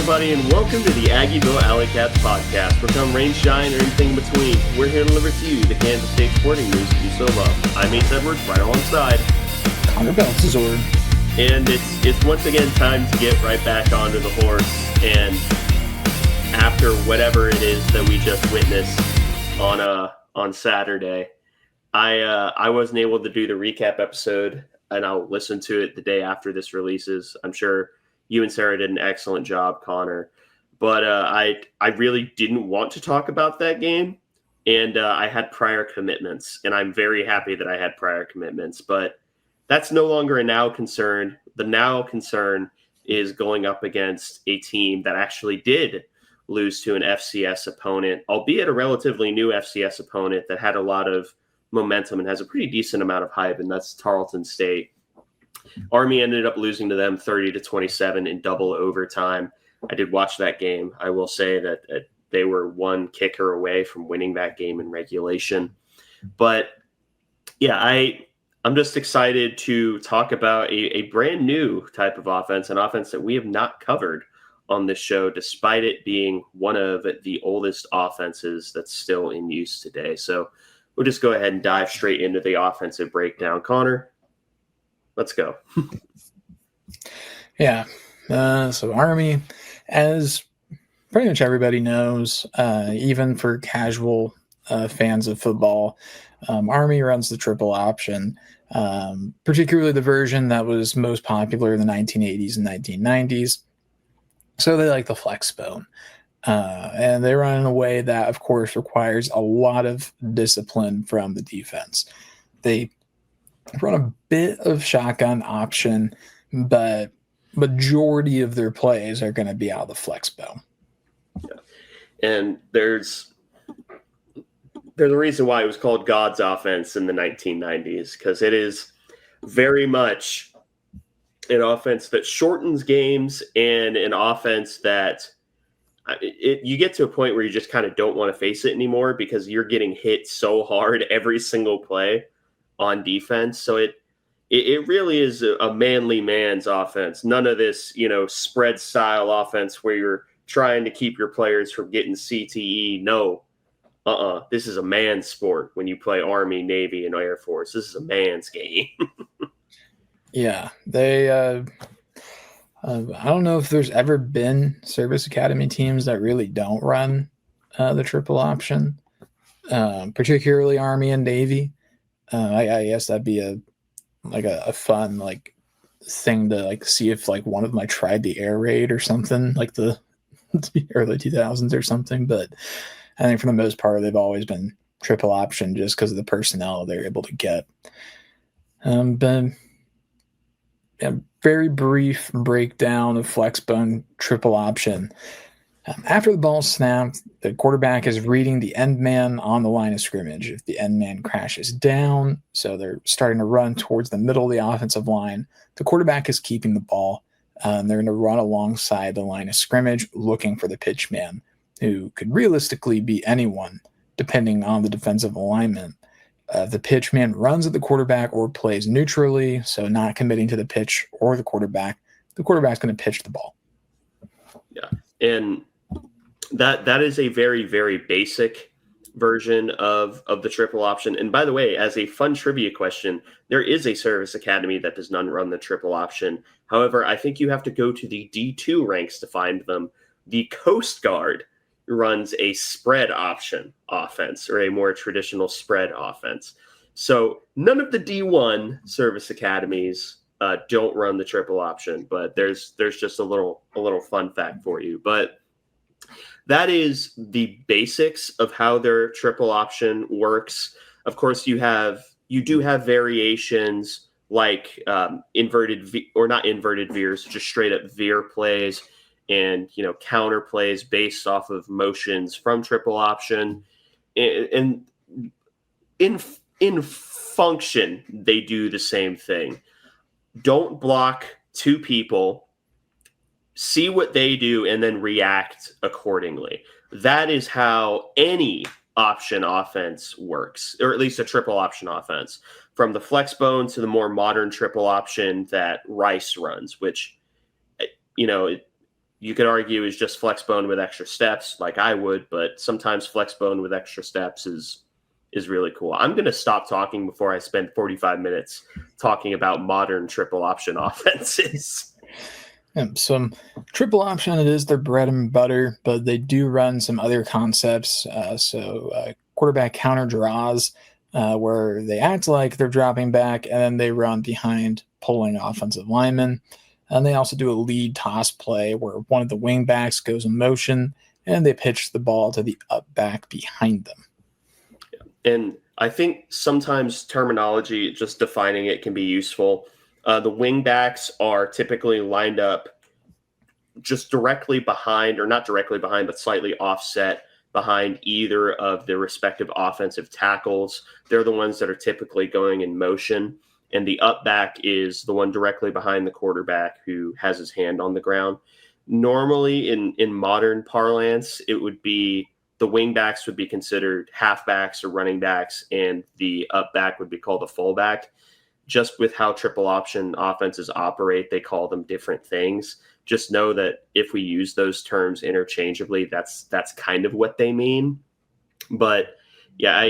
everybody, and welcome to the Aggieville Alley Cats podcast. Where come rain, shine, or anything in between, we're here to deliver to you the Kansas State sporting news you so love. I'm Ace Edwards, right alongside Connor Balthazar. And it's once again time to get right back onto the horse. And after whatever it is that we just witnessed on Saturday, I wasn't able to do the recap episode, and I'll listen to it the day after this releases. I'm sure you and Sarah did an excellent job, Connor. But I really didn't want to talk about that game, and I had prior commitments, and I'm very happy that I had prior commitments. But that's no longer a now concern. The now concern is going up against a team that actually did lose to an FCS opponent, albeit a relatively new FCS opponent that had a lot of momentum and has a pretty decent amount of hype, and that's Tarleton State. Army ended up losing to them 30-27 in double overtime. I did watch that game. I will say that they were one kicker away from winning that game in regulation. But yeah, I'm just excited to talk about a brand new type of offense, an offense that we have not covered on this show, despite it being one of the oldest offenses that's still in use today. So we'll just go ahead and dive straight into the offensive breakdown. Connor, let's go. Yeah. So Army, as pretty much everybody knows, even for casual fans of football, Army runs the triple option, particularly the version that was most popular in the 1980s and 1990s. So they like the flex bone. And they run in a way that, of course, requires a lot of discipline from the defense. They run a bit of shotgun option, but majority of their plays are going to be out of the flex bone. Yeah. And there's a reason why it was called God's offense in the 1990s, because it is very much an offense that shortens games and an offense that you get to a point where you just kind of don't want to face it anymore because you're getting hit so hard every single play on defense. So it really is a manly man's offense. None of this, spread style offense where you're trying to keep your players from getting CTE. No, this is a man's sport when you play Army, Navy, and Air Force. This is a man's game. Yeah, they I don't know if there's ever been service academy teams that really don't run the triple option, particularly Army and Navy. I guess that'd be a fun thing to see if one of them tried the air raid or something like the early 2000s or something. But I think for the most part they've always been triple option just because of the personnel they're able to get. But a very brief breakdown of flexbone triple option. After the ball snapped, the quarterback is reading the end man on the line of scrimmage. If the end man crashes down, so they're starting to run towards the middle of the offensive line, the quarterback is keeping the ball. They're going to run alongside the line of scrimmage looking for the pitch man, who could realistically be anyone, depending on the defensive alignment. The pitch man runs at the quarterback or plays neutrally, so not committing to the pitch or the quarterback's going to pitch the ball. Yeah, and that is a very, very basic version of the triple option. And by the way, as a fun trivia question, there is a service academy that does not run the triple option. However, I think you have to go to the D2 ranks to find them. The Coast Guard runs a spread option offense, or a more traditional spread offense. So none of the D1 service academies don't run the triple option, but there's just a little fun fact for you. But that is the basics of how their triple option works. Of course, you do have variations like not inverted veers, just straight up veer plays, and counter plays based off of motions from triple option. And in function, they do the same thing. Don't block two people, see what they do, and then react accordingly. That is how any option offense works, or at least a triple option offense, from the flex bone to the more modern triple option that Rice runs, which you could argue is just flex bone with extra steps, like I would, but sometimes flex bone with extra steps is really cool. I'm going to stop talking before I spend 45 minutes talking about modern triple option offenses. Some triple option, it is their bread and butter, but they do run some other concepts. Quarterback counter draws, where they act like they're dropping back and then they run behind pulling offensive linemen. And they also do a lead toss play where one of the wing backs goes in motion and they pitch the ball to the up back behind them. And I think sometimes terminology, just defining it, can be useful. The wing backs are typically lined up just directly behind, or not directly behind, but slightly offset behind either of their respective offensive tackles. They're the ones that are typically going in motion. And the up back is the one directly behind the quarterback who has his hand on the ground. Normally in modern parlance, it would be the wing backs would be considered halfbacks or running backs, and the up back would be called a fullback. Just with how triple option offenses operate, they call them different things. Just know that if we use those terms interchangeably, that's kind of what they mean. But yeah,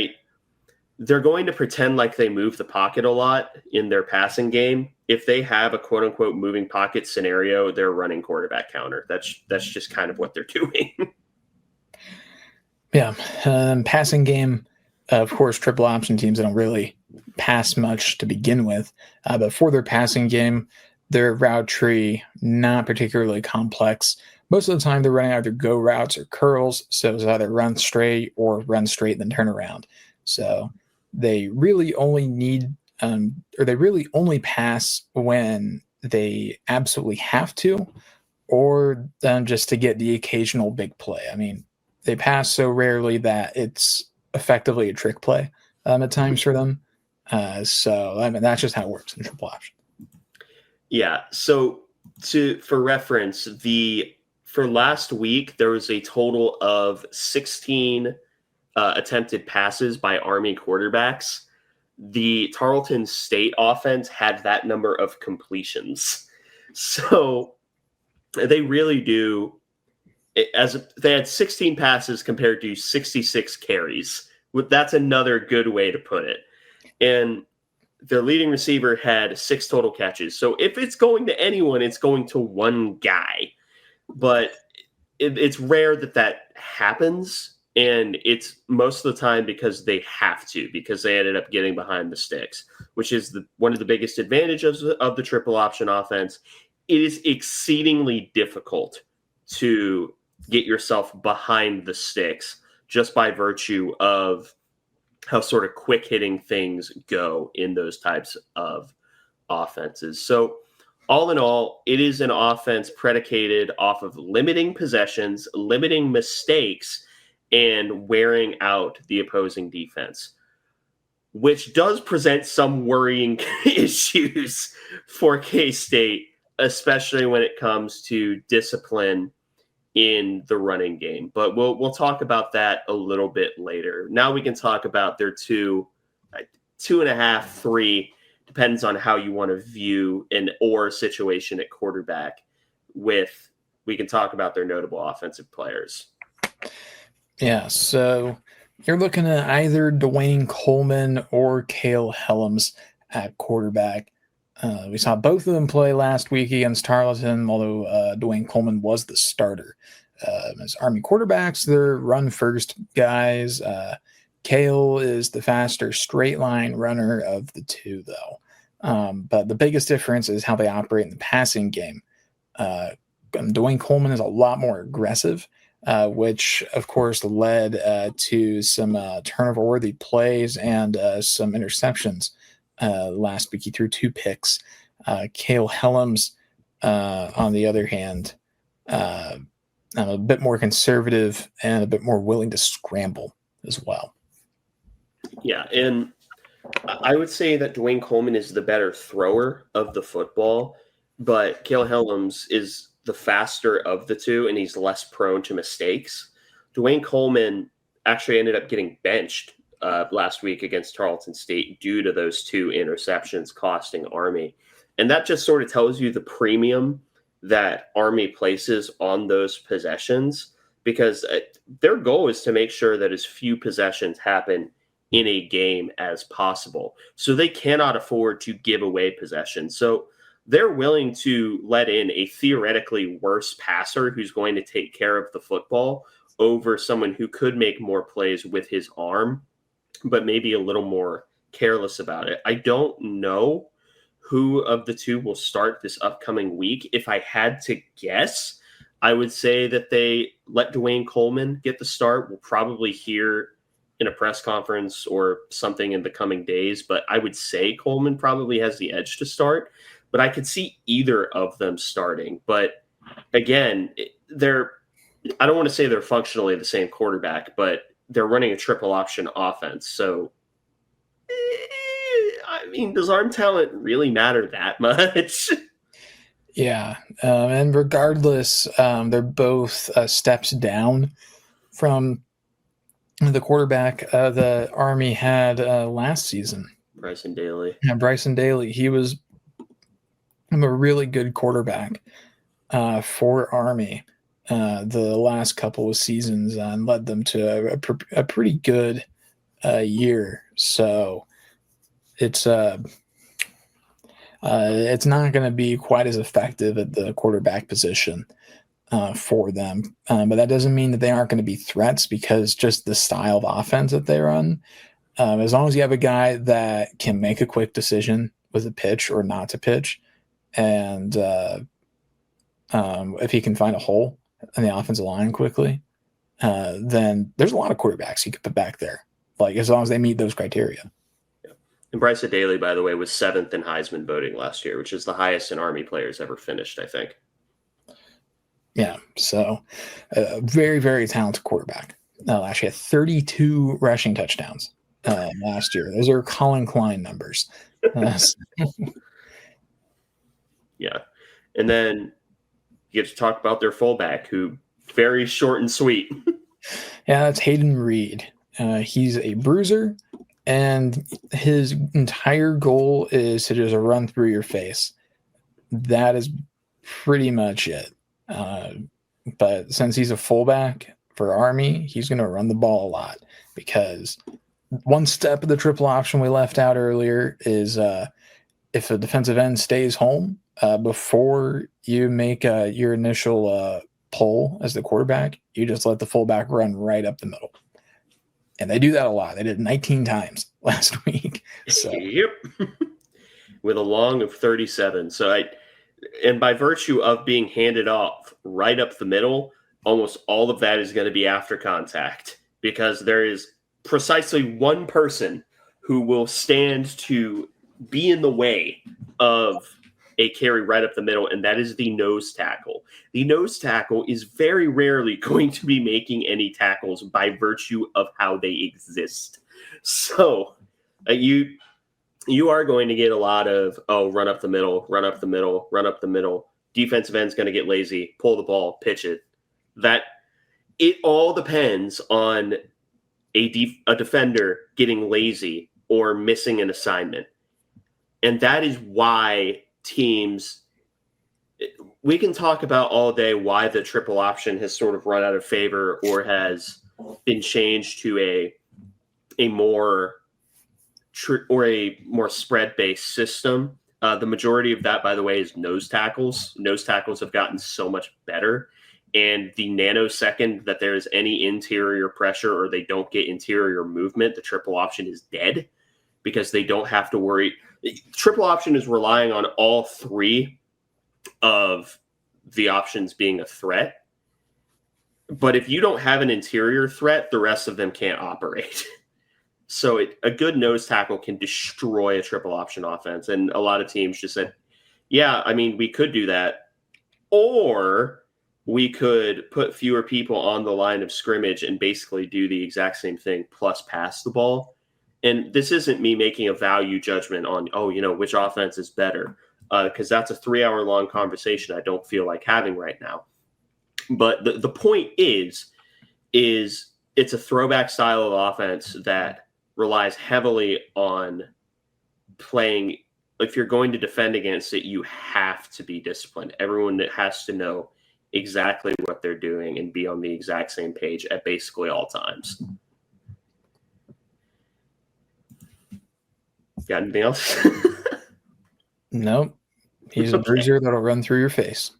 they're going to pretend like they move the pocket a lot in their passing game. If they have a quote unquote moving pocket scenario, they're running quarterback counter. That's just kind of what they're doing. Yeah. Passing game, of course, triple option teams, they don't really pass much to begin with. But for their passing game, their route tree, not particularly complex. Most of the time, they're running either go routes or curls. So it's either run straight or run straight and then turn around. So they really only need, they really only pass when they absolutely have to, or just to get the occasional big play. I mean, they pass so rarely that it's effectively a trick play at times for them. So I mean, that's just how it works in triple option. Yeah. So for reference, for last week there was a total of 16 attempted passes by Army quarterbacks. The Tarleton State offense had that number of completions. So they really do. They had 16 passes compared to 66 carries. That's another good way to put it. And their leading receiver had 6 total catches. So if it's going to anyone, it's going to one guy. But it's rare that happens. And it's most of the time because they have to, because they ended up getting behind the sticks, which is one of the biggest advantages of the triple option offense. It is exceedingly difficult to get yourself behind the sticks just by virtue of how sort of quick hitting things go in those types of offenses. So all in all, it is an offense predicated off of limiting possessions, limiting mistakes, and wearing out the opposing defense, which does present some worrying issues for K-State, especially when it comes to discipline in the running game. But we'll talk about that a little bit later. Now we can talk about their 2.5, 3, depends on how you want to view an or situation at quarterback. We can talk about their notable offensive players. Yeah, so you're looking at either Dwayne Coleman or Cale Helms at quarterback. We saw both of them play last week against Tarleton, although Dwayne Coleman was the starter. As Army quarterbacks, they're run-first guys. Cale is the faster straight-line runner of the two, though. But the biggest difference is how they operate in the passing game. Dwayne Coleman is a lot more aggressive, which, of course, led to some turnover-worthy plays and some interceptions. Last week, he threw 2 picks. Cale Helms, on the other hand, a bit more conservative and a bit more willing to scramble as well. Yeah, and I would say that Dwayne Coleman is the better thrower of the football, but Cale Helms is the faster of the two, and he's less prone to mistakes. Dwayne Coleman actually ended up getting benched last week against Tarleton State due to those 2 interceptions costing Army. And that just sort of tells you the premium that Army places on those possessions, because their goal is to make sure that as few possessions happen in a game as possible. So they cannot afford to give away possessions. So they're willing to let in a theoretically worse passer who's going to take care of the football over someone who could make more plays with his arm, but maybe a little more careless about it. I don't know who of the two will start this upcoming week. If I had to guess, I would say that they let Dwayne Coleman get the start. We'll probably hear in a press conference or something in the coming days, but I would say Coleman probably has the edge to start. But I could see either of them starting. But again, I don't want to say they're functionally the same quarterback, but they're running a triple option offense. So, I mean, does arm talent really matter that much? Yeah. And regardless, they're both steps down from the quarterback the Army had last season. Bryson Daly. Yeah, Bryson Daly. He was a really good quarterback for Army the last couple of seasons and led them to a pretty good year. So it's not going to be quite as effective at the quarterback position for them. But that doesn't mean that they aren't going to be threats, because just the style of offense that they run, as long as you have a guy that can make a quick decision with a pitch or not to pitch, and if he can find a hole in the offensive line quickly, then there's a lot of quarterbacks you could put back there, like as long as they meet those criteria. Yeah. And Bryson Daly, by the way, was 7th in Heisman voting last year, which is the highest an Army player's ever finished, I think. Yeah, so very, very talented quarterback. Last year, 32 rushing touchdowns last year. Those are Colin Klein numbers. Yeah. And then you get to talk about their fullback, who very short and sweet. Yeah, that's Hayden Reed. He's a bruiser, and his entire goal is to just run through your face. That is pretty much it. But since he's a fullback for Army, he's going to run the ball a lot, because one step of the triple option we left out earlier is if a defensive end stays home before you make your initial pull as the quarterback, you just let the fullback run right up the middle. And they do that a lot. They did 19 times last week. So. Yep. With a long of 37. So and by virtue of being handed off right up the middle, almost all of that is going to be after contact, because there is precisely one person who will stand to be in the way of a carry right up the middle, and that is the nose tackle. The nose tackle is very rarely going to be making any tackles by virtue of how they exist. So you are going to get a lot of, run up the middle, run up the middle, run up the middle. Defensive end's going to get lazy, pull the ball, pitch it. That it all depends on a defender getting lazy or missing an assignment. And that is why teams, we can talk about all day why the triple option has sort of run out of favor or has been changed to a more spread-based system. The majority of that, by the way, is nose tackles. Nose tackles have gotten so much better. And the nanosecond that there is any interior pressure or they don't get interior movement, the triple option is dead, because they don't have to worry. Triple option is relying on all three of the options being a threat. But if you don't have an interior threat, the rest of them can't operate. So a good nose tackle can destroy a triple option offense. And a lot of teams just said, yeah, I mean, we could do that. Or we could put fewer people on the line of scrimmage and basically do the exact same thing plus pass the ball. And this isn't me making a value judgment on, which offense is better, because that's a 3-hour-long conversation I don't feel like having right now. But the point is it's a throwback style of offense that relies heavily on playing if you're going to defend against it, you have to be disciplined. Everyone has to know exactly what they're doing and be on the exact same page at basically all times. Got anything else? Nope. He's a bruiser that'll run through your face.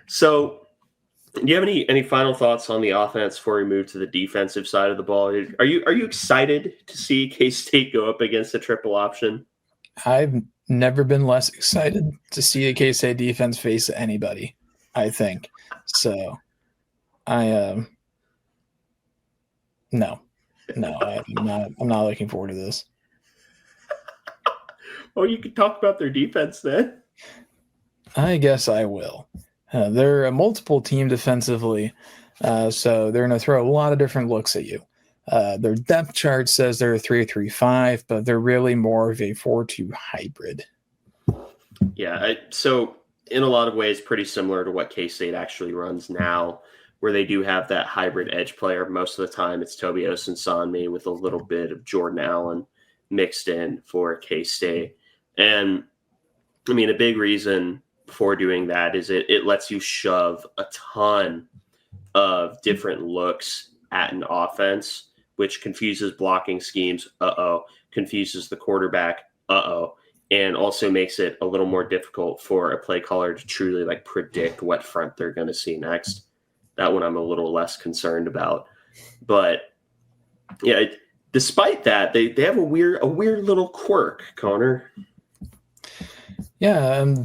So, do you have any final thoughts on the offense before we move to the defensive side of the ball? Are you excited to see K-State go up against the triple option? I've never been less excited to see a K-State defense face anybody, I think. So, I'm not looking forward to this. Oh, you could talk about their defense then. I guess I will. They're a multiple team defensively, so they're going to throw a lot of different looks at you. Their depth chart says they're a 3-3-5, but they're really more of a 4-2 hybrid. Yeah, so in a lot of ways, pretty similar to what K-State actually runs now, where they do have that hybrid edge player. Most of the time, it's Toby Osunsanmi with a little bit of Jordan Allen mixed in for K-State. And, I mean, a big reason for doing that is it lets you shove a ton of different looks at an offense, which confuses blocking schemes, confuses the quarterback, and also makes it a little more difficult for a play caller to truly like predict what front they're going to see next. That one I'm a little less concerned about. But yeah, despite that, they have a weird little quirk, Connor. Yeah,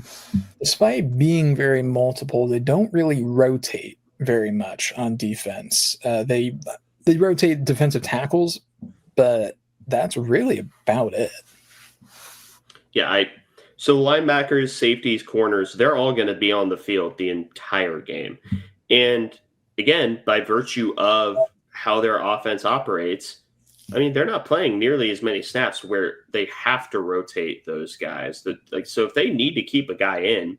despite being very multiple, they don't really rotate very much on defense. They rotate defensive tackles, but that's really about it. Yeah, so linebackers, safeties, corners, they're all going to be on the field the entire game. And again, by virtue of how their offense operates, I mean, they're not playing nearly as many snaps where they have to rotate those guys. So if they need to keep a guy in,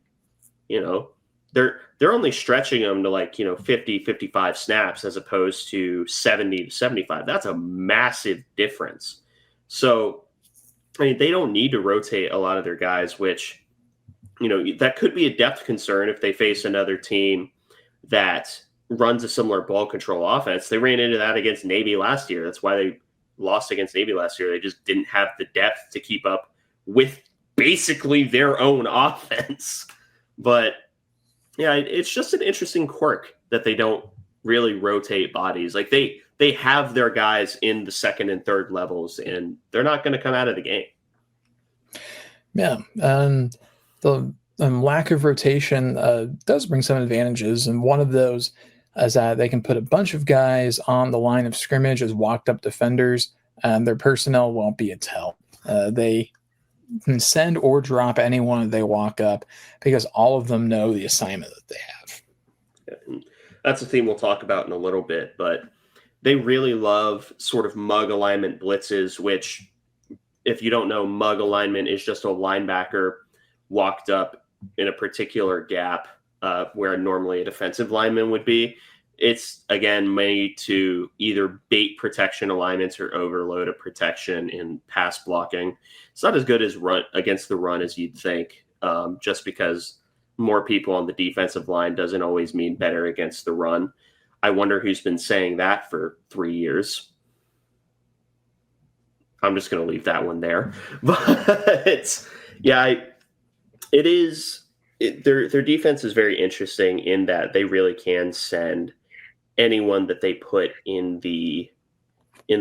they're only stretching them to 50, 55 snaps as opposed to 70 to 75. That's a massive difference. So, I mean, they don't need to rotate a lot of their guys, which, that could be a depth concern if they face another team that runs a similar ball control offense. They ran into that against Navy last year. That's why they lost against Navy last year. They just didn't have the depth to keep up with basically their own offense. But yeah, it's just an interesting quirk that they don't really rotate bodies. Like they have their guys in the second and third levels, and they're not going to come out of the game. Yeah, the lack of rotation does bring some advantages, and one of those is that they can put a bunch of guys on the line of scrimmage as walked-up defenders, and their personnel won't be a tell. They can send or drop anyone that they walk up because all of them know the assignment that they have. Yeah, that's a theme we'll talk about in a little bit, but they really love sort of mug alignment blitzes, which, if you don't know, mug alignment is just a linebacker walked up in a particular gap where normally a defensive lineman would be. It's, again, made to either bait protection alignments or overload a protection in pass blocking. It's not as good as run against the run as you'd think, just because more people on the defensive line doesn't always mean better against the run. I wonder who's been saying that for 3 years. I'm just going to leave that one there. But yeah, their defense is very interesting in that they really can send anyone that they put in the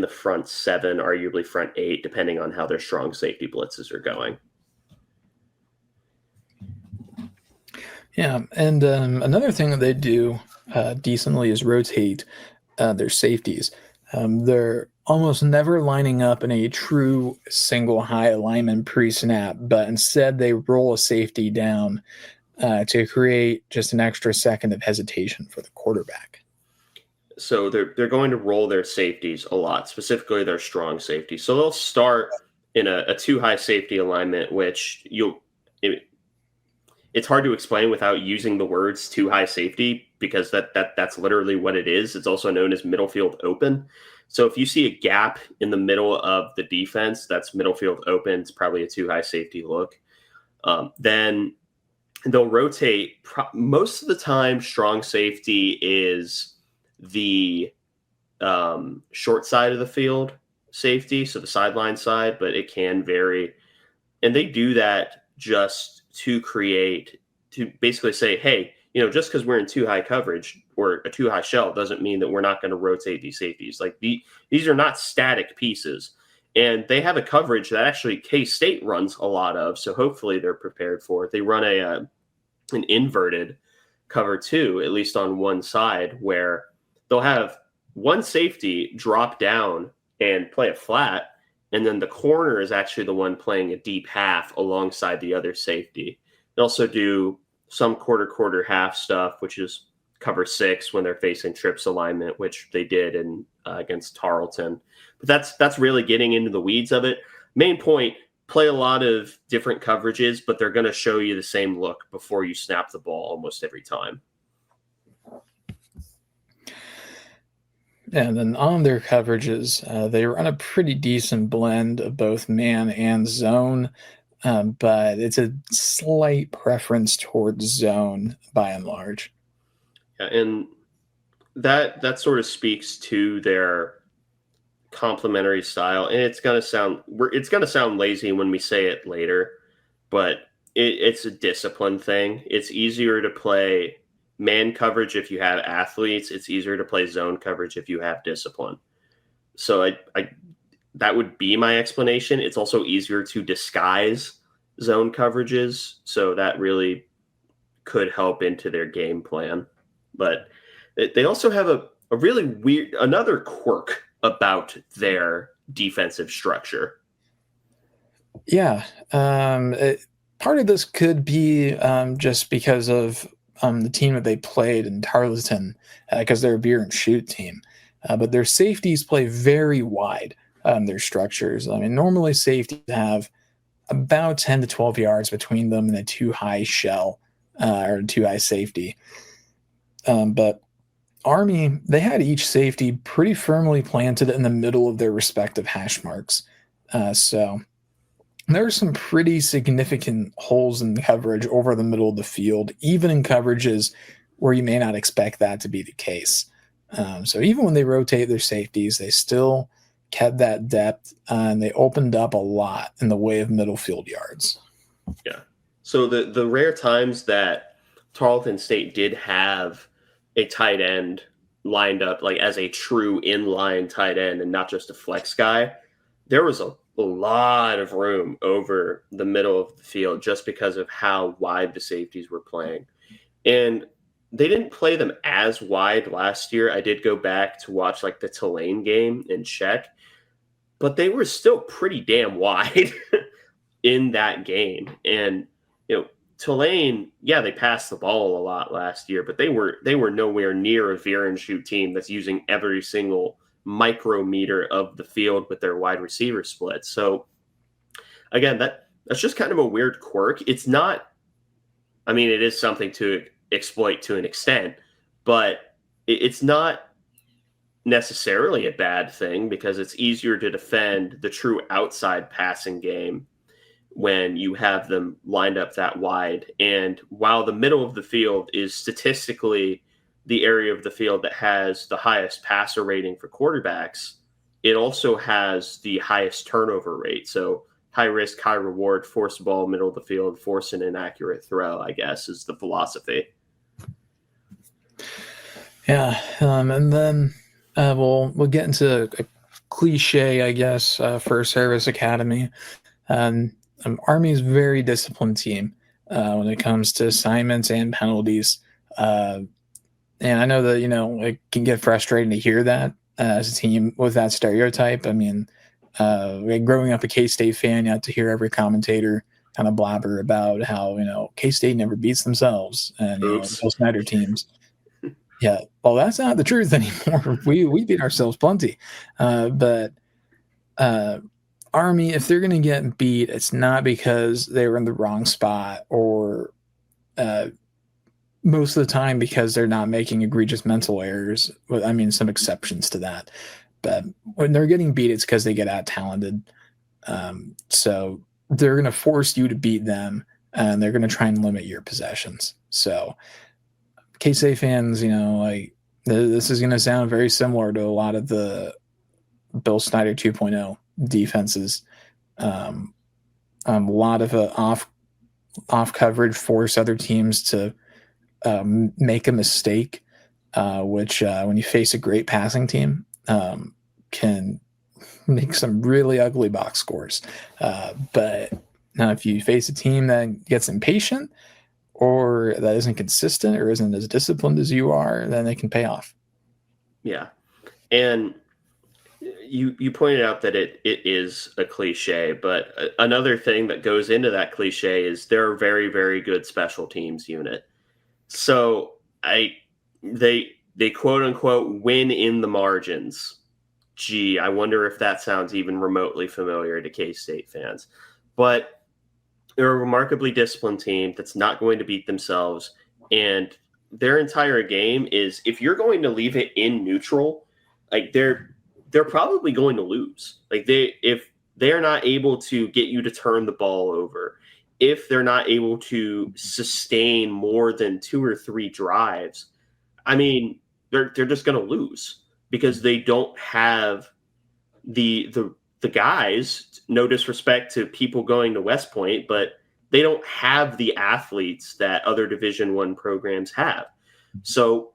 front seven, arguably front eight, depending on how their strong safety blitzes are going. Yeah, and another thing that they do decently is rotate their safeties. They're almost never lining up in a true single high alignment pre-snap, but instead they roll a safety down to create just an extra second of hesitation for the quarterback. So they're going to roll their safeties a lot, specifically their strong safety. So they'll start in a too high safety alignment, which it's hard to explain without using the words too high safety, because that's literally what it is. It's also known as middle field open. So if you see a gap in the middle of the defense, that's middle field open. It's probably a too high safety look. Then they'll rotate. Most of the time, strong safety is the short side of the field safety, so the sideline side, but it can vary. And they do that just to basically say, hey, just because we're in too high coverage or a too high shell doesn't mean that we're not going to rotate these safeties. Like these are not static pieces. And they have a coverage that actually K-State runs a lot of, so hopefully they're prepared for it. They run an inverted cover too, at least on one side, where they'll have one safety drop down and play a flat, and then the corner is actually the one playing a deep half alongside the other safety. They also do some quarter half stuff, which is cover 6 when they're facing trips alignment, which they did against Tarleton. But that's really getting into the weeds of it. Main point, play a lot of different coverages, but they're going to show you the same look before you snap the ball almost every time. And then on their coverages, they run a pretty decent blend of both man and zone, but it's a slight preference towards zone by and large. Yeah, and that sort of speaks to their complementary style, and it's gonna sound lazy when we say it later, but it's a discipline thing. It's easier to play man coverage if you have athletes. It's easier to play zone coverage if you have discipline. So I that would be my explanation. It's also easier to disguise zone coverages, so that really could help into their game plan. But they also have a really weird, another quirk about their defensive structure. Yeah. Part of this could be just because of the team that they played in Tarleton, because they're a beer and shoot team. But their safeties play very wide, their structures. I mean, normally safeties have about 10 to 12 yards between them and a too high shell or too high safety. But Army, they had each safety pretty firmly planted in the middle of their respective hash marks. So there are some pretty significant holes in the coverage over the middle of the field, even in coverages where you may not expect that to be the case. So even when they rotate their safeties, they still kept that depth and they opened up a lot in the way of middle field yards. Yeah. So the rare times that Tarleton State did have a tight end lined up like as a true inline tight end and not just a flex guy, there was a lot of room over the middle of the field just because of how wide the safeties were playing. And they didn't play them as wide last year. I did go back to watch like the Tulane game and check, but they were still pretty damn wide in that game. And, Tulane, yeah, they passed the ball a lot last year, but they were nowhere near a veer and shoot team that's using every single micrometer of the field with their wide receiver split. So again, that's just kind of a weird quirk. It's not, I mean, it is something to exploit to an extent, but it's not necessarily a bad thing because it's easier to defend the true outside passing game when you have them lined up that wide. And while the middle of the field is statistically the area of the field that has the highest passer rating for quarterbacks, it also has the highest turnover rate. So high risk, high reward, force the ball middle of the field, force an inaccurate throw, I guess, is the philosophy. Yeah. And then we'll get into a cliche, I guess, for Service Academy. Army is a very disciplined team when it comes to assignments and penalties. And I know that, it can get frustrating to hear that as a team with that stereotype. I mean, growing up a K-State fan, you have to hear every commentator kind of blabber about how, K-State never beats themselves and those Snyder teams. Yeah. Well, that's not the truth anymore. We beat ourselves plenty. But Army, if they're going to get beat, it's not because they were in the wrong spot or most of the time because they're not making egregious mental errors. I mean, some exceptions to that. But when they're getting beat, it's because they get out talented. So they're going to force you to beat them, and they're going to try and limit your possessions. So K-State fans, like this is going to sound very similar to a lot of the Bill Snyder 2.0 defenses. A lot of off coverage force other teams to make a mistake, which when you face a great passing team, can make some really ugly box scores. But now if you face a team that gets impatient or that isn't consistent or isn't as disciplined as you are, then they can pay off. Yeah. And you pointed out that it is a cliche, but another thing that goes into that cliche is they're a very, very good special teams unit. So they quote unquote win in the margins. Gee, I wonder if that sounds even remotely familiar to K-State fans. But they're a remarkably disciplined team that's not going to beat themselves. And their entire game is, if you're going to leave it in neutral, like they're probably going to lose. Like if they're not able to get you to turn the ball over, if they're not able to sustain more than 2 or 3 drives, I mean, they're just going to lose because they don't have the guys. No disrespect to people going to West Point, but they don't have the athletes that other Division I programs have. So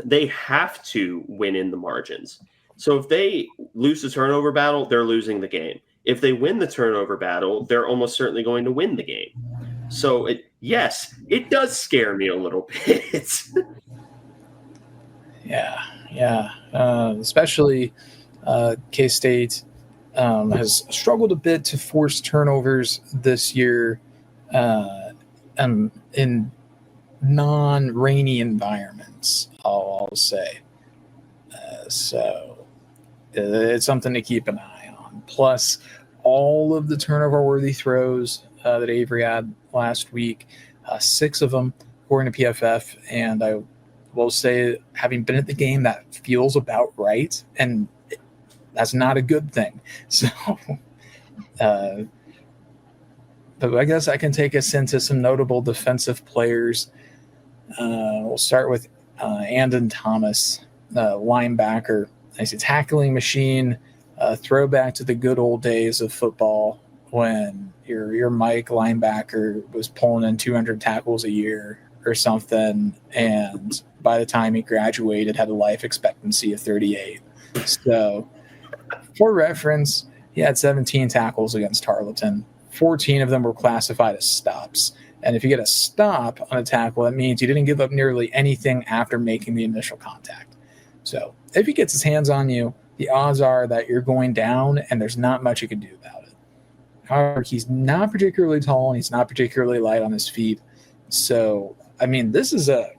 they have to win in the margins. So if they lose the turnover battle, they're losing the game. If they win the turnover battle, they're almost certainly going to win the game. So yes, it does scare me a little bit. Yeah. Especially K-State has struggled a bit to force turnovers this year in non-rainy environments, I'll say. So it's something to keep an eye on. Plus, all of the turnover-worthy throws that Avery had last week, 6 of them according to PFF, and I will say, having been at the game, that feels about right, and that's not a good thing. So, but I guess I can take us into some notable defensive players. We'll start with Andon Thomas, linebacker. He's a tackling machine, throwback to the good old days of football when your Mike linebacker was pulling in 200 tackles a year or something, and by the time he graduated had a life expectancy of 38. So for reference, he had 17 tackles against Tarleton. 14 of them were classified as stops. And if you get a stop on a tackle, that means you didn't give up nearly anything after making the initial contact. So if he gets his hands on you, the odds are that you're going down and there's not much you can do about it. However, he's not particularly tall and he's not particularly light on his feet. So, I mean, this is a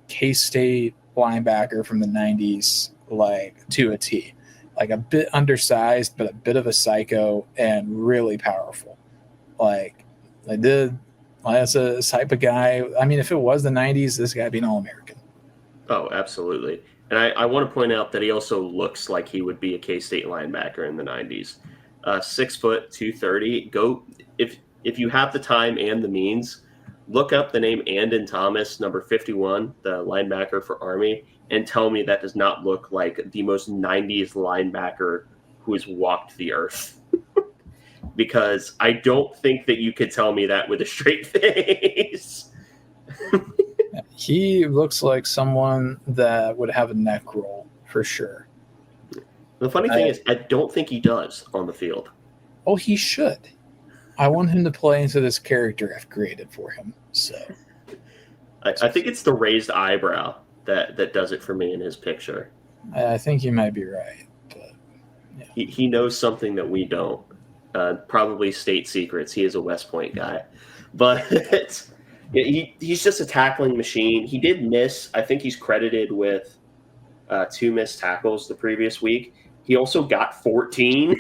K-State linebacker from the 90s, like to a T. Like a bit undersized, but a bit of a psycho and really powerful. That's a type of guy. I mean, if it was the 90s, this guy would be an All-American. Oh, absolutely. And I want to point out that he also looks like he would be a K-State linebacker in the 90s. 6 foot, 230. Go if you have the time and the means, look up the name Andon Thomas, number 51, the linebacker for Army, and tell me that does not look like the most 90s linebacker who has walked the earth. Because I don't think that you could tell me that with a straight face. He looks like someone that would have a neck roll for sure. The funny thing is, I don't think he does on the field. Oh, he should. I want him to play into this character I've created for him. So, I think it's the raised eyebrow that does it for me in his picture. I think you might be right. But, yeah. He knows something that we don't. Probably state secrets. He is a West Point guy. But he's just a tackling machine. He did miss. I think he's credited with 2 missed tackles the previous week. He also got 14,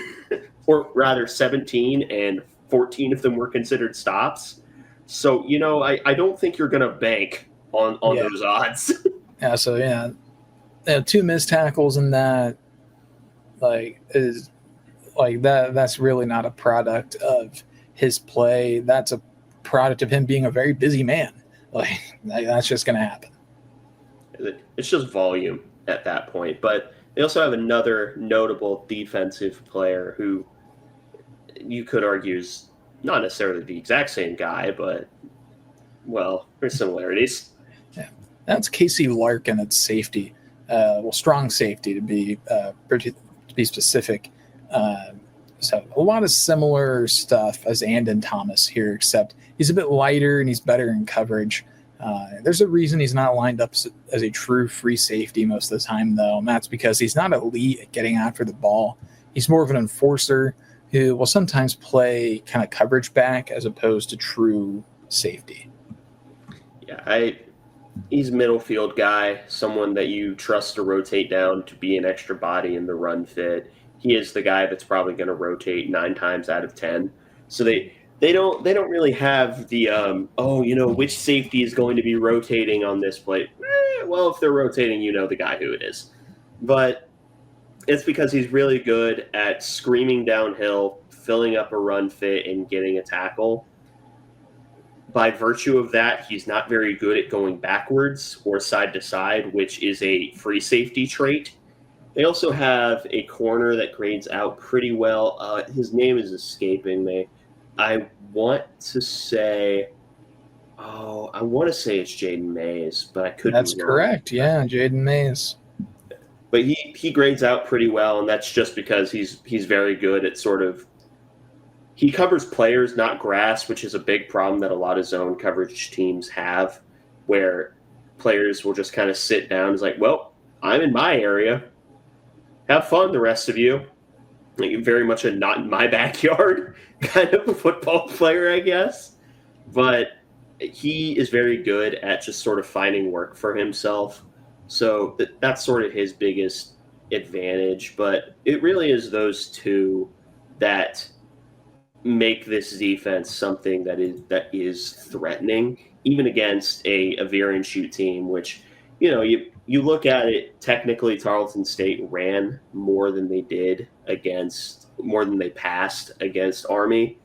or rather 17, and 14 of them were considered stops. So, I don't think you're going to bank on Yeah. those odds. Yeah. So yeah, 2 missed tackles in that is like that. That's really not a product of his play. That's a product of him being a very busy man. That's just going to happen. It's just volume at that point. But they also have another notable defensive player who you could argue is not necessarily the exact same guy, but, well, there's similarities. Yeah, that's Casey Larkin at safety. Strong safety to be specific. So a lot of similar stuff as Andon Thomas here, except he's a bit lighter and he's better in coverage. There's a reason he's not lined up as a true free safety most of the time, though, and that's because he's not elite at getting after the ball. He's more of an enforcer who will sometimes play kind of coverage back as opposed to true safety. Yeah, he's a middle field guy, someone that you trust to rotate down to be an extra body in the run fit. He is the guy that's probably going to rotate 9 times out of 10. So they don't really have the which safety is going to be rotating on this play. Well, if they're rotating, the guy who it is. But it's because he's really good at screaming downhill, filling up a run fit, and getting a tackle. By virtue of that, he's not very good at going backwards or side to side, which is a free safety trait. They also have a corner that grades out pretty well. His name is escaping me. I want to say it's Jaden Mays, but I could be wrong. That's correct. Yeah, Jaden Mays. But he grades out pretty well, and that's just because he's very good at sort of – he covers players, not grass, which is a big problem that a lot of zone coverage teams have, where players will just kind of sit down and is like, well, I'm in my area. Have fun, the rest of you. Like, very much a not in my backyard kind of a football player, I guess. But he is very good at just sort of finding work for himself. So that's sort of his biggest advantage. But it really is those two that make this defense something that is threatening, even against a veer and shoot team, which, you look at it, technically Tarleton State ran more than they passed against Army.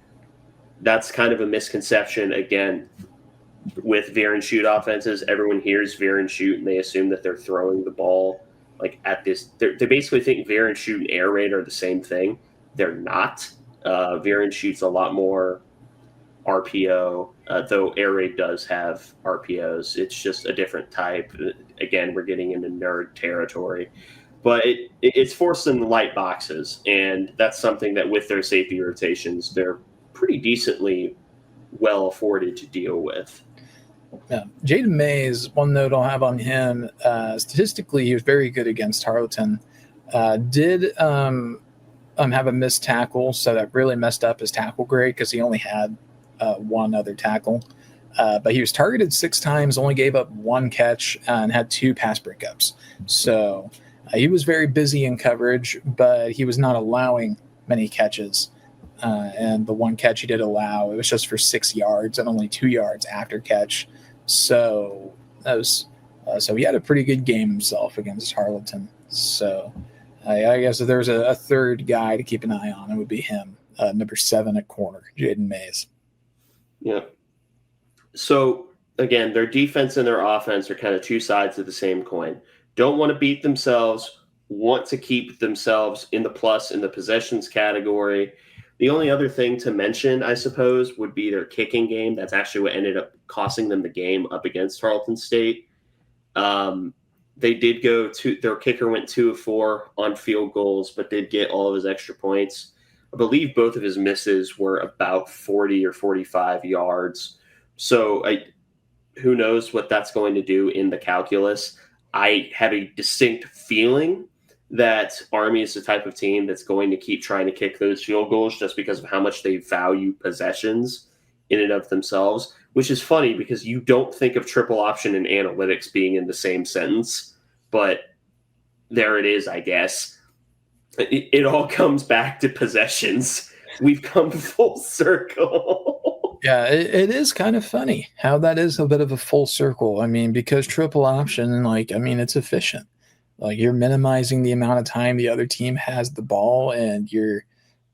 That's kind of a misconception. Again, with veer and shoot offenses, everyone hears veer and shoot and they assume that they're throwing the ball like at this. They basically think veer and shoot and air raid are the same thing. They're not. Veer and shoot's a lot more RPO, though air raid does have RPOs. It's just a different type. Again, we're getting into nerd territory. But it's forced in the light boxes, and that's something that with their safety rotations, they're pretty decently well afforded to deal with. Yeah. Jaden Mays, one note I'll have on him, statistically, he was very good against Tarleton. Did have a missed tackle, so that really messed up his tackle grade because he only had one other tackle. But he was targeted 6 times, only gave up 1 catch, and had 2 pass breakups. So he was very busy in coverage, but he was not allowing many catches. And the 1 catch he did allow, it was just for 6 yards and only 2 yards after catch. So so he had a pretty good game himself against Tarleton. So I guess if there's a third guy to keep an eye on, it would be him, number 7 at corner, Jaden Mays. Yeah. So, again, their defense and their offense are kind of 2 sides of the same coin. Don't want to beat themselves, want to keep themselves in the plus in the possessions category. The only other thing to mention, I suppose, would be their kicking game. That's actually what ended up costing them the game up against Tarleton State. They did their kicker went 2 of 4 on field goals, but did get all of his extra points. I believe both of his misses were about 40 or 45 yards. So who knows what that's going to do in the calculus. I have a distinct feeling that Army is the type of team that's going to keep trying to kick those field goals just because of how much they value possessions in and of themselves, which is funny because you don't think of triple option and analytics being in the same sentence, but there it is, I guess. It all comes back to possessions. We've come full circle. Yeah, it is kind of funny how that is a bit of a full circle. I mean, because triple option, like, I mean, it's efficient. Like, you're minimizing the amount of time the other team has the ball, and you're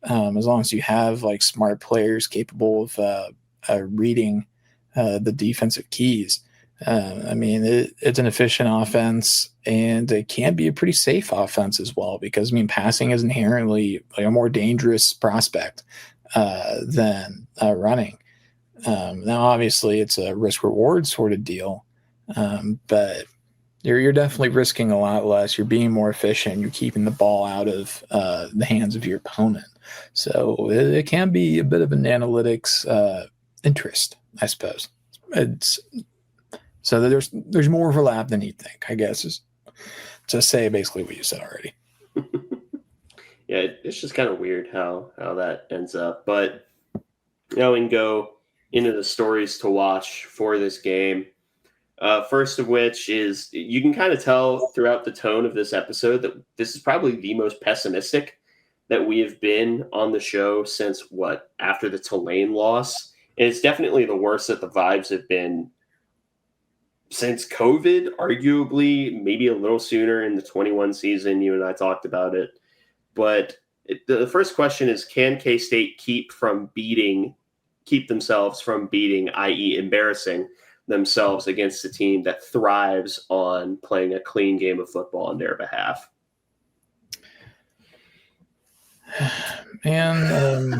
as long as you have like smart players capable of reading the defensive keys. I mean, it's an efficient offense, and it can be a pretty safe offense as well. Because I mean, passing is inherently like a more dangerous prospect than running. Now, obviously, it's a risk reward sort of deal, but you're definitely risking a lot less. You're being more efficient. You're keeping the ball out of the hands of your opponent. So it can be a bit of an analytics interest, I suppose. It's so that there's more overlap than you think, I guess, is to say basically what you said already. Yeah, it's just kind of weird how that ends up. But now we can go into the stories to watch for this game. First of which is you can kind of tell throughout the tone of this episode that this is probably the most pessimistic that we have been on the show since after the Tulane loss. And it's definitely the worst that the vibes have been since COVID, arguably, maybe a little sooner in the 21 season. You and I talked about it. But the first question is, can K-State keep themselves from beating, i.e. embarrassing themselves against a team that thrives on playing a clean game of football on their behalf? Man,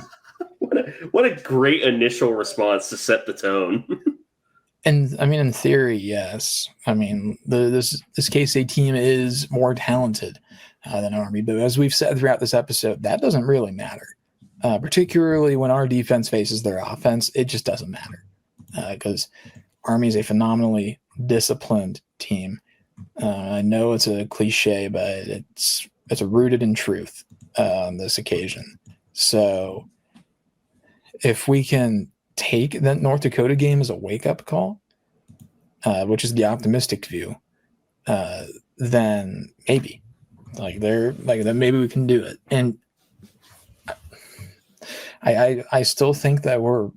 what a great initial response to set the tone. and I mean, in theory, yes. I mean, this K-State team is more talented than Army, but as we've said throughout this episode, that doesn't really matter. Particularly when our defense faces their offense, it just doesn't matter because Army is a phenomenally disciplined team. I know it's a cliche, but it's rooted in truth on this occasion. So if we can take that North Dakota game as a wake-up call, which is the optimistic view, then maybe then maybe we can do it. And I still think that we're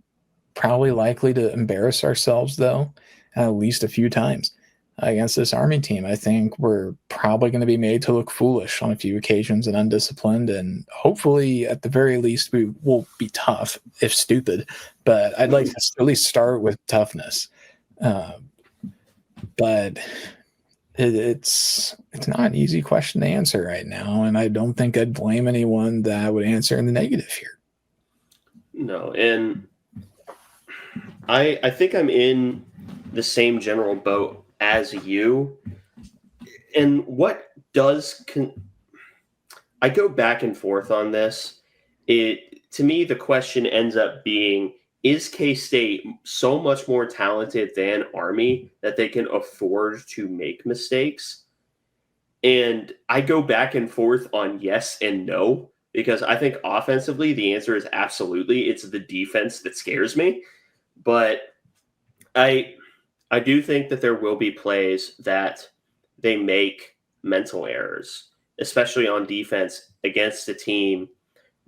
probably likely to embarrass ourselves, though, at least a few times against this Army team. I think we're probably going to be made to look foolish on a few occasions and undisciplined, and hopefully, at the very least, we will be tough, if stupid. But I'd like to at least start with toughness. But it's not an easy question to answer right now, and I don't think I'd blame anyone that would answer in the negative here. No, and I think I'm in the same general boat as you. And what does I go back and forth on this. To me, the question ends up being, is K-State so much more talented than Army that they can afford to make mistakes? And I go back and forth on yes and no, because I think offensively the answer is absolutely. It's the defense that scares me. But I do think that there will be plays that they make mental errors, especially on defense against a team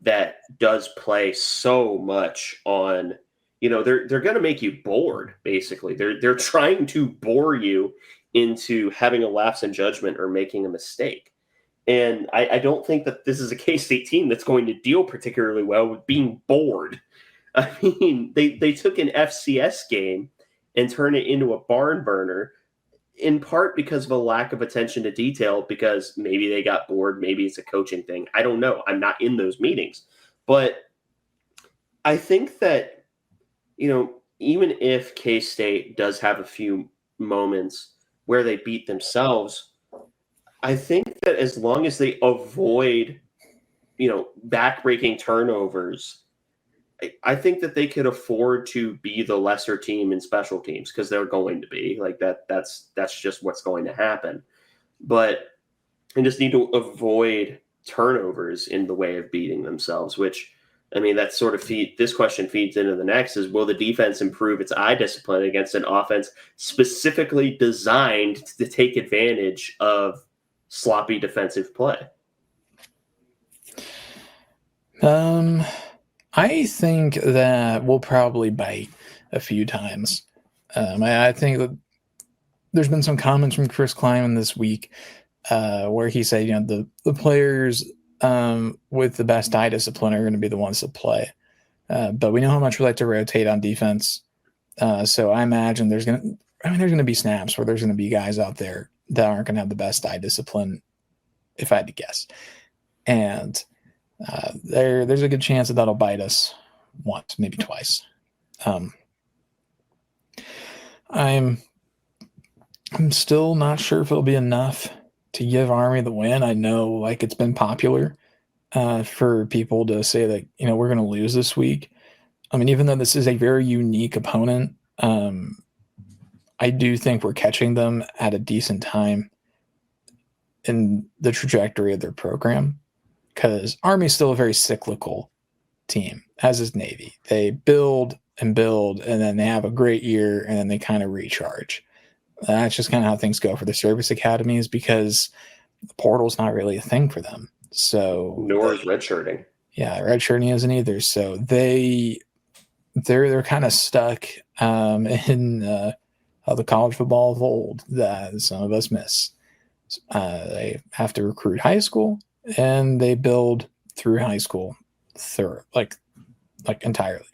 that does play so much on, they're going to make you bored, basically. They're trying to bore you into having a lapse in judgment or making a mistake. And I don't think that this is a K-State team that's going to deal particularly well with being bored. I mean, they took an FCS game and turned it into a barn burner, in part because of a lack of attention to detail, because maybe they got bored, maybe it's a coaching thing. I don't know. I'm not in those meetings. But I think that, even if K-State does have a few moments where they beat themselves, I think that as long as they avoid, backbreaking turnovers, I think that they could afford to be the lesser team in special teams, because they're going to be like that. That's just what's going to happen. But they just need to avoid turnovers in the way of beating themselves, which, I mean, that sort of this question feeds into the next is, will the defense improve its eye discipline against an offense specifically designed to take advantage of sloppy defensive play? I think that we'll probably bite a few times. I think that there's been some comments from Chris Kleiman this week where he said, the players with the best eye discipline are going to be the ones that play. But we know how much we like to rotate on defense. So I imagine there's going to be snaps where there's going to be guys out there that aren't going to have the best eye discipline, if I had to guess. And there's a good chance that that'll bite us once, maybe twice. I'm still not sure if it'll be enough to give Army the win. I know it's been popular for people to say that, we're going to lose this week. I mean, even though this is a very unique opponent, I do think we're catching them at a decent time in the trajectory of their program, because Army's still a very cyclical team, as is Navy. They build and build, and then they have a great year, and then they kind of recharge. That's just kind of how things go for the service academies, because the portal's not really a thing for them. So nor is redshirting. Yeah, redshirting isn't either. So they're kind of stuck in the college football of old that some of us miss. They have to recruit high school, and they build through high school entirely.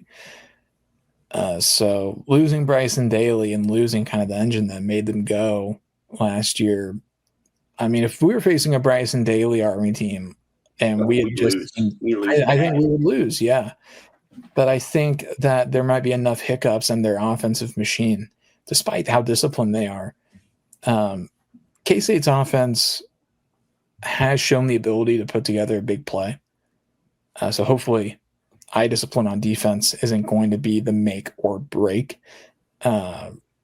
So losing Bryson Daly and losing kind of the engine that made them go last year. I mean, if we were facing a Bryson Daly Army team and we had just, I think we would lose. Yeah. But I think that there might be enough hiccups in their offensive machine, despite how disciplined they are. K-State's offense has shown the ability to put together a big play. So hopefully eye discipline on defense isn't going to be the make or break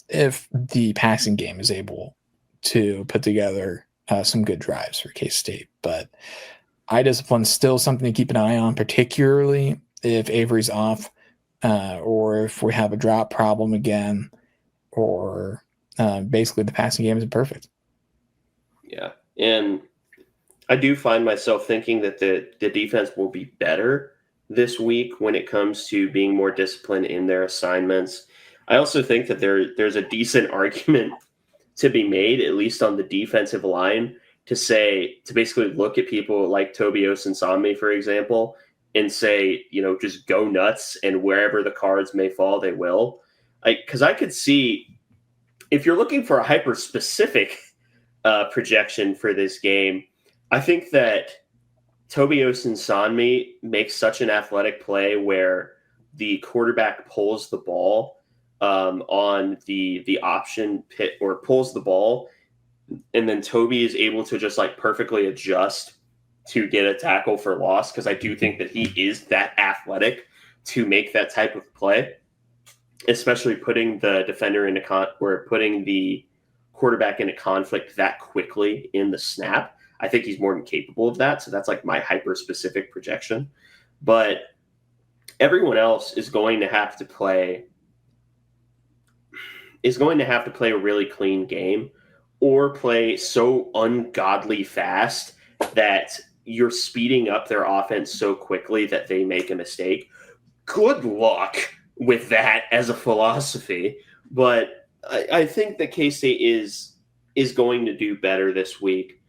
if the passing game is able to put together some good drives for K-State. But eye discipline is still something to keep an eye on, particularly if Avery's off or if we have a drop problem again, or basically the passing game isn't perfect. Yeah. And I do find myself thinking that the defense will be better this week when it comes to being more disciplined in their assignments. I also think that there's a decent argument to be made, at least on the defensive line, to basically look at people like Toby Osunsami, for example, and say, just go nuts, and wherever the cards may fall, they will. Because I could see, if you're looking for a hyper-specific projection for this game, I think that Toby Osunsami makes such an athletic play where the quarterback pulls the ball on the option pit, or pulls the ball, and then Toby is able to just perfectly adjust to get a tackle for loss, because I do think that he is that athletic to make that type of play, especially putting the defender putting the quarterback into conflict that quickly in the snap. I think he's more than capable of that. So that's my hyper-specific projection. But everyone else is going to have to play a really clean game, or play so ungodly fast that you're speeding up their offense so quickly that they make a mistake. Good luck with that as a philosophy. But I think that K-State is going to do better this week,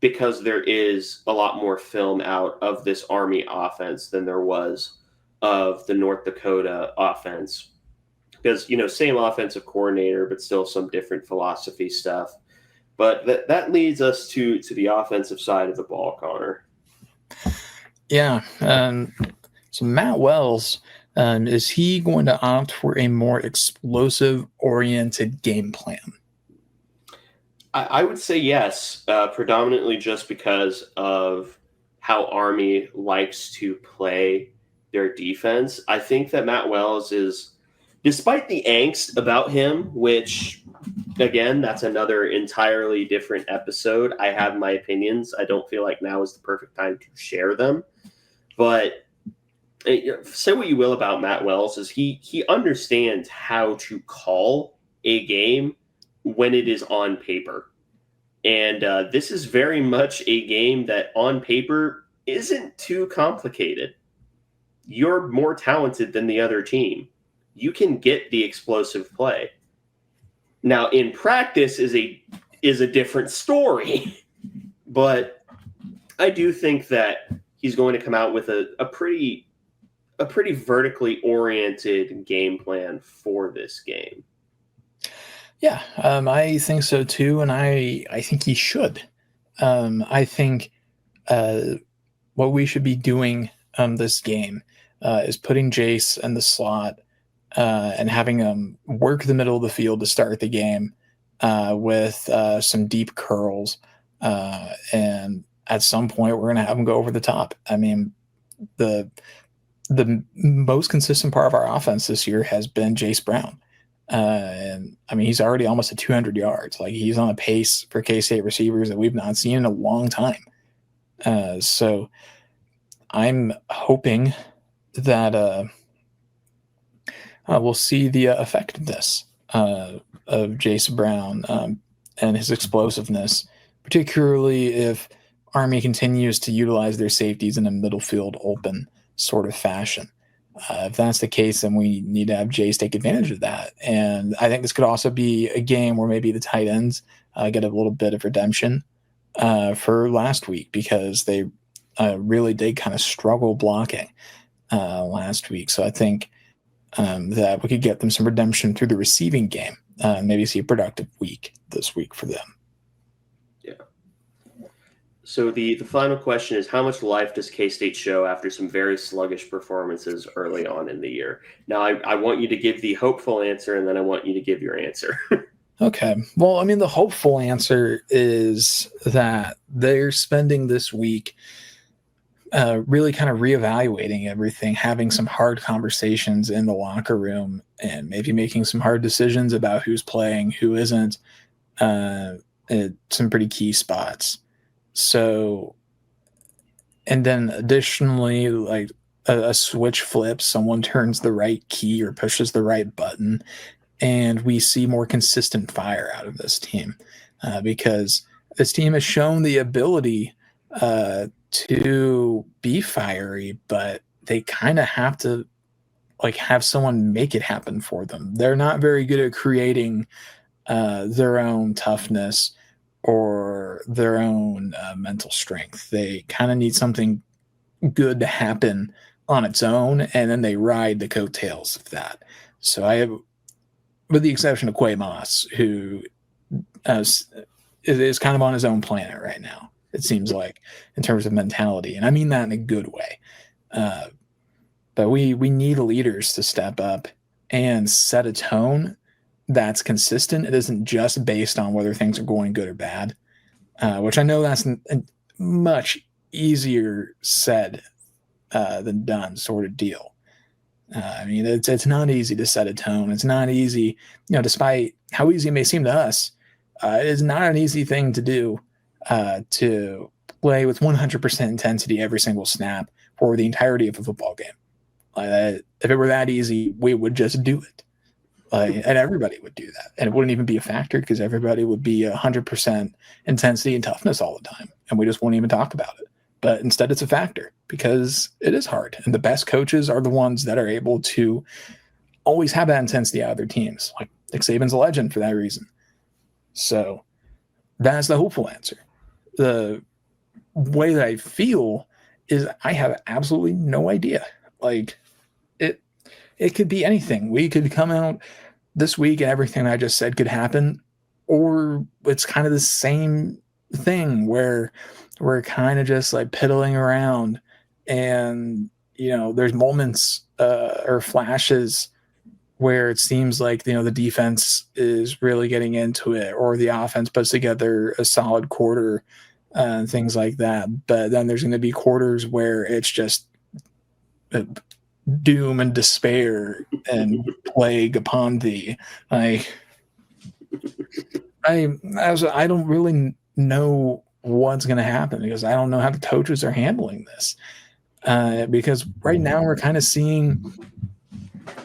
because there is a lot more film out of this Army offense than there was of the North Dakota offense. Because, same offensive coordinator, but still some different philosophy stuff. But that leads us to the offensive side of the ball, Connor. Yeah. So Matt Wells, is he going to opt for a more explosive-oriented game plan? I would say yes, predominantly just because of how Army likes to play their defense. I think that Matt Wells is, despite the angst about him, which, again, that's another entirely different episode. I have my opinions. I don't feel like now is the perfect time to share them. But say what you will about Matt Wells, is he understands how to call a game when it is on paper. And this is very much a game that on paper isn't too complicated. you're more talented than the other team. You can get the explosive play. Now, in practice is a different story, but I do think that he's going to come out with a pretty vertically oriented game plan for this game. Yeah, I think so too, and I think he should. I think what we should be doing this game is putting Jace in the slot and having him work the middle of the field to start the game with some deep curls, and at some point we're going to have him go over the top. I mean, the most consistent part of our offense this year has been Jace Brown. And I mean, he's already almost at 200 yards. Like, he's on a pace for K-State receivers that we've not seen in a long time. So I'm hoping that we'll see the effectiveness of Jace Brown and his explosiveness, particularly if Army continues to utilize their safeties in a middle field open sort of fashion. If that's the case, then we need to have Jace take advantage of that. And I think this could also be a game where maybe the tight ends get a little bit of redemption for last week, because they really did kind of struggle blocking last week. So I think that we could get them some redemption through the receiving game, maybe see a productive week this week for them. Yeah. So the final question is, how much life does K-State show after some very sluggish performances early on in the year? Now, I want you to give the hopeful answer, and then I want you to give your answer. Okay. Well, I mean, the hopeful answer is that they're spending this week really kind of reevaluating everything, having some hard conversations in the locker room, and maybe making some hard decisions about who's playing, who isn't, at some pretty key spots. So, and then additionally, like a switch flips, someone turns the right key or pushes the right button, and we see more consistent fire out of this team, because this team has shown the ability to be fiery, but they kind of have to like have someone make it happen for them. They're not very good at creating their own toughness or their own mental strength. They kind of need something good to happen on its own, and then they ride the coattails of that. So I have, with the exception of Quay Moss, who is kind of on his own planet right now, it seems like, in terms of mentality. And I mean that in a good way. But we need leaders to step up and set a tone that's consistent. It isn't just based on whether things are going good or bad, which I know that's a much easier said than done sort of deal. I mean, it's not easy to set a tone. It's not easy, despite how easy it may seem to us. It is not an easy thing to do, to play with 100% intensity every single snap for the entirety of a football game. If it were that easy, we would just do it. And everybody would do that. And it wouldn't even be a factor, because everybody would be 100% intensity and toughness all the time. And we just won't even talk about it. But instead, it's a factor, because it is hard. And the best coaches are the ones that are able to always have that intensity out of their teams. Like Nick Saban's a legend for that reason. So that's the hopeful answer. The way that I feel is I have absolutely no idea. Like, it could be anything. We could come out this week and everything I just said could happen, or it's kind of the same thing where we're kind of just like piddling around, and there's moments or flashes where it seems like the defense is really getting into it, or the offense puts together a solid quarter and things like that. But then there's going to be quarters where it's just doom and despair and plague upon thee. I don't really know what's going to happen, because I don't know how the coaches are handling this. Because right now we're kind of seeing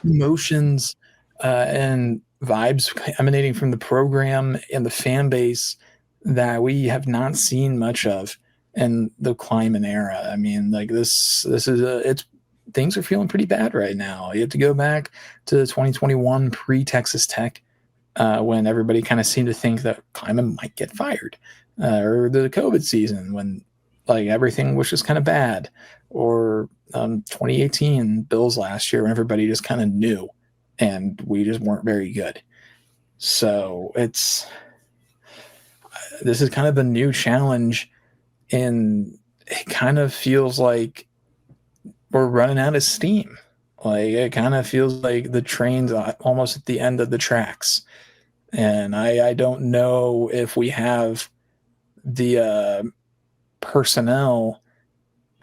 emotions and vibes emanating from the program and the fan base that we have not seen much of in the Kleiman era. I mean, like this is it's things are feeling pretty bad right now. You have to go back to 2021 pre-Texas Tech, when everybody kind of seemed to think that Kleiman might get fired, or the COVID season when like everything was just kind of bad, or 2018 Bills last year when everybody just kind of knew and we just weren't very good. So this is kind of a new challenge, and it kind of feels like we're running out of steam. Like it kind of feels like the train's almost at the end of the tracks. And I don't know if we have the personnel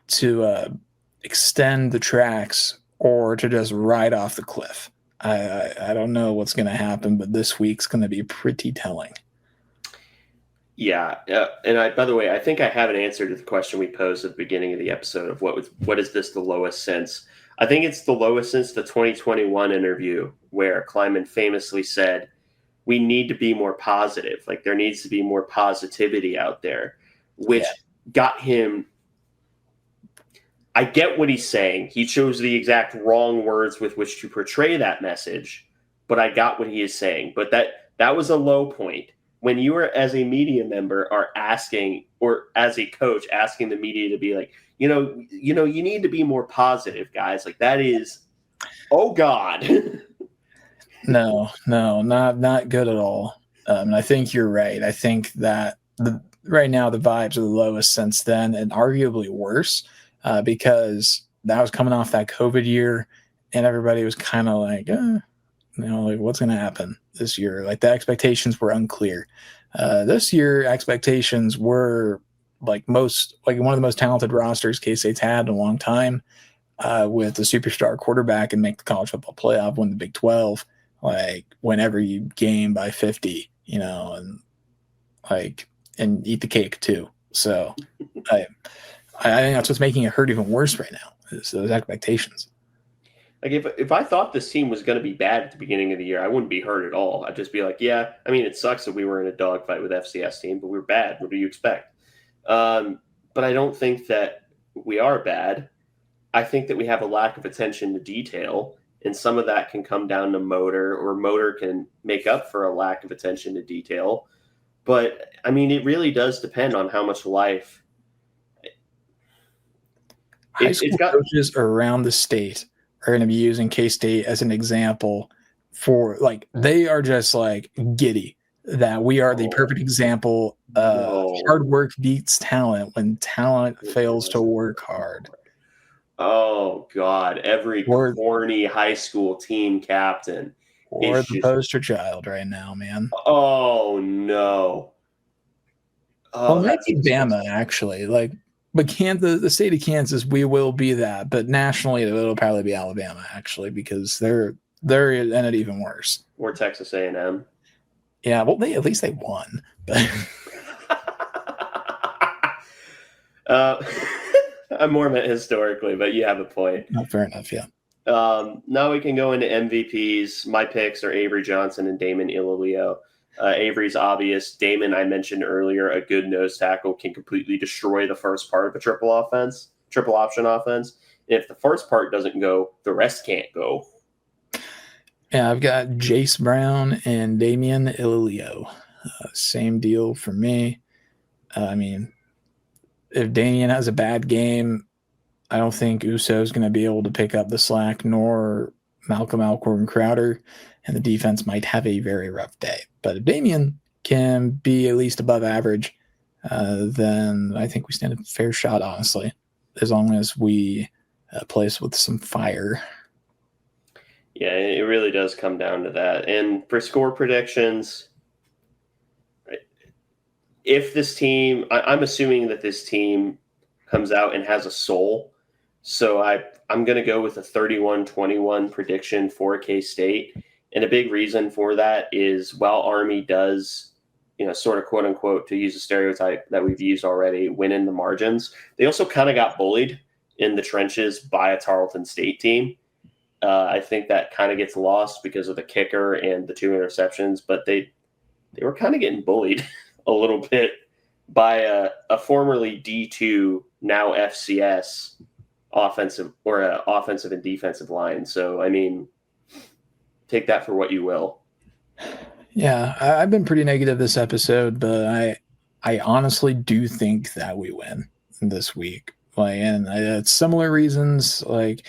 to extend the tracks or to just ride off the cliff. I don't know what's going to happen, but this week's going to be pretty telling. Yeah, and by the way, I think I have an answer to the question we posed at the beginning of the episode of what is this the lowest since? I think it's the lowest since the 2021 interview where Kleiman famously said, we need to be more positive. Like there needs to be more positivity out there, which got him. I get what he's saying. He chose the exact wrong words with which to portray that message, but I got what he is saying. But that was a low point. When you are, as a media member, are asking, or as a coach, asking the media to be like, you need to be more positive, guys. Like that is, oh God. No, not good at all. I think you're right. I think that right now the vibes are the lowest since then, and arguably worse, because that was coming off that COVID year, and everybody was kind of like, like what's going to happen this year? Like the expectations were unclear. This year, expectations were like one of the most talented rosters K-State's had in a long time, with a superstar quarterback and make the college football playoff, win the Big 12, like win every game by 50, and eat the cake too. So I think that's what's making it hurt even worse right now is those expectations. Like if I thought this team was going to be bad at the beginning of the year, I wouldn't be hurt at all. I'd just be like, yeah, I mean, it sucks that we were in a dogfight with FCS team, but we're bad. What do you expect? But I don't think that we are bad. I think that we have a lack of attention to detail, and some of that can come down to motor, or motor can make up for a lack of attention to detail. But I mean, it really does depend on how much life. High school coaches around the state are going to be using K-State as an example for they are just like giddy that we are the perfect example of hard work beats talent when talent fails to work hard. Oh God, every corny high school team captain or the poster child right now, man. Oh no. Well, maybe Bama actually, but the state of Kansas, we will be that. But nationally, it'll probably be Alabama actually, because they're in it even worse. Or Texas A&M. Yeah, well, at least they won. But I'm more meant historically, but you have a point. Not fair enough, yeah. Now we can go into MVPs. My picks are Avery Johnson and Damon Ilalio. Avery's obvious. Damon, I mentioned earlier, a good nose tackle can completely destroy the first part of a triple option offense. And if the first part doesn't go, the rest can't go. Yeah, I've got Jace Brown and Damian Ilalio. Same deal for me. I mean, if Damian has a bad game, I don't think Uso is going to be able to pick up the slack, nor Malcolm Alcorn Crowder, and the defense might have a very rough day. But if Damian can be at least above average, then I think we stand a fair shot, honestly, as long as we play us with some fire. Yeah, it really does come down to that. And for score predictions, if this team, I'm assuming that this team comes out and has a soul. So I'm going to go with a 31-21 prediction for K-State. And a big reason for that is while Army does, sort of quote unquote, to use a stereotype that we've used already, win in the margins, they also kind of got bullied in the trenches by a Tarleton State team. I think that kind of gets lost because of the kicker and the 2 interceptions, but they were kind of getting bullied a little bit by a formerly D2, now FCS offensive and defensive line. So, I mean, take that for what you will. Yeah, I've been pretty negative this episode, but I honestly do think that we win this week. Like, and it's similar reasons. Like,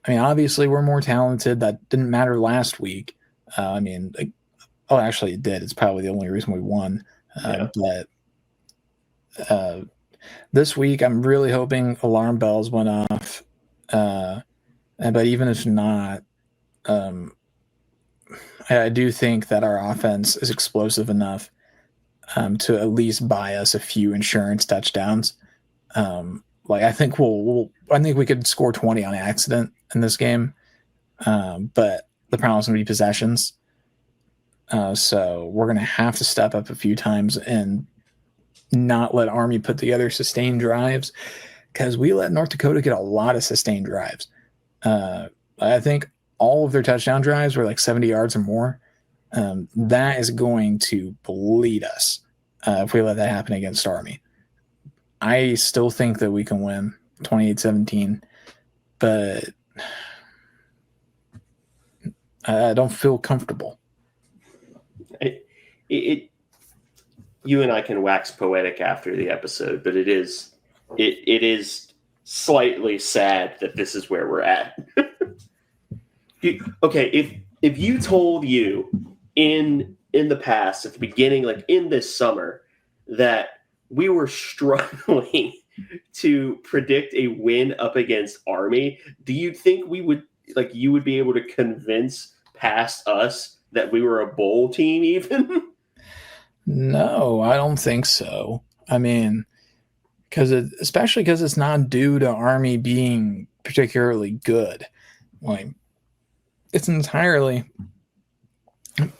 I mean, obviously we're more talented. That didn't matter last week. Actually, it did. It's probably the only reason we won. But this week, I'm really hoping alarm bells went off. But even if not, I do think that our offense is explosive enough to at least buy us a few insurance touchdowns. I think I think we could score 20 on accident in this game, but the problem is going to be possessions. So we're going to have to step up a few times and not let Army put together sustained drives, because we let North Dakota get a lot of sustained drives. I think all of their touchdown drives were like 70 yards or more. That is going to bleed us if we let that happen against Army. I still think that we can win 28-17, but I don't feel comfortable. You and I can wax poetic after the episode, but it is slightly sad that this is where we're at. Okay, if you told you in the past, at the beginning, like in this summer, that we were struggling to predict a win up against Army, do you think you would be able to convince past us that we were a bowl team even? No, I don't think so. I mean, especially because it's not due to Army being particularly good. Like, it's entirely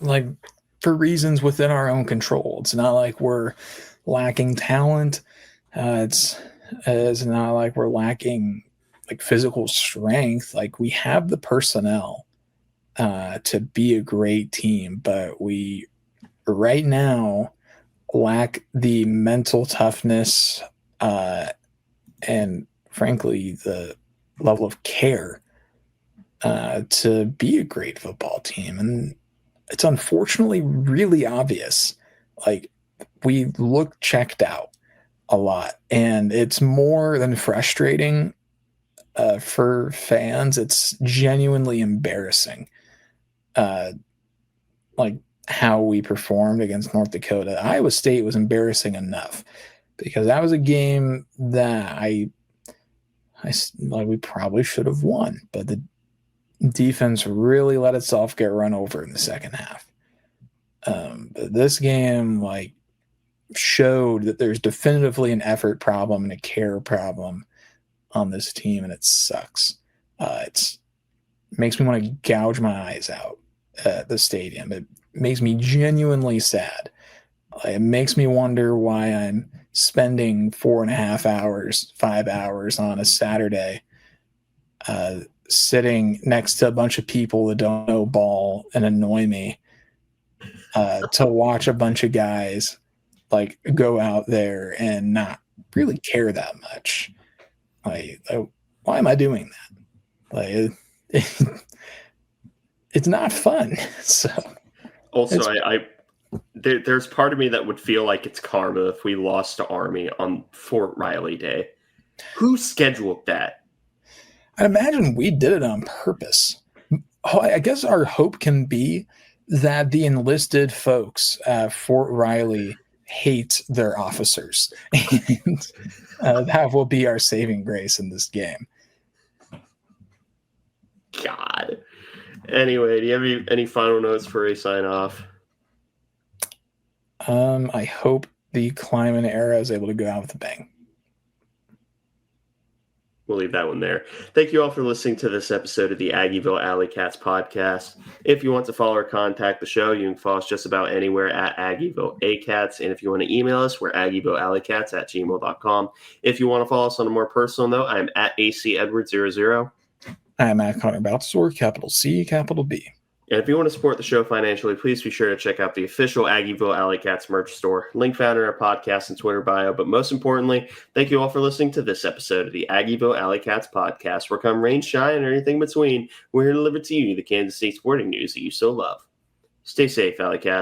like for reasons within our own control. It's not like we're lacking talent. It's not like we're lacking like physical strength. Like, we have the personnel to be a great team, but we right now lack the mental toughness and frankly the level of care to be a great football team. And it's unfortunately really obvious. Like, we look checked out a lot, and it's more than frustrating for fans. It's genuinely embarrassing. Like how we performed against North Dakota. Iowa State was embarrassing enough because that was a game that we probably should have won, but the defense really let itself get run over in the second half. But this game showed that there's definitively an effort problem and a care problem on this team, and it sucks. It makes me want to gouge my eyes out at the stadium. It makes me genuinely sad. It makes me wonder why I'm spending 4.5 hours, 5 hours on a Saturday sitting next to a bunch of people that don't know ball and annoy me to watch a bunch of guys go out there and not really care that much. Why am I doing that? It's not fun. So also, there's part of me that would feel like it's karma if we lost to Army on Fort Riley Day. Who scheduled that? I imagine we did it on purpose. I guess our hope can be that the enlisted folks at Fort Riley hate their officers. And that will be our saving grace in this game. God. Anyway, do you have any final notes for a sign off? I hope the Kleiman era is able to go out with a bang. We'll leave that one there. Thank you all for listening to this episode of the Aggieville Alley Cats podcast. If you want to follow or contact the show, you can follow us just about anywhere at Aggieville ACats. And if you want to email us, we're AggievilleAlleyCats@gmail.com. If you want to follow us on a more personal note, I'm at AC Edward 00. I'm at Connor Baltzor, capital C, capital B. And if you want to support the show financially, please be sure to check out the official Aggieville Alley Cats merch store. Link found in our podcast and Twitter bio. But most importantly, thank you all for listening to this episode of the Aggieville Alley Cats podcast. Where come rain, shine, or anything between, we're here to deliver to you the Kansas State sporting news that you so love. Stay safe, Alley Cats.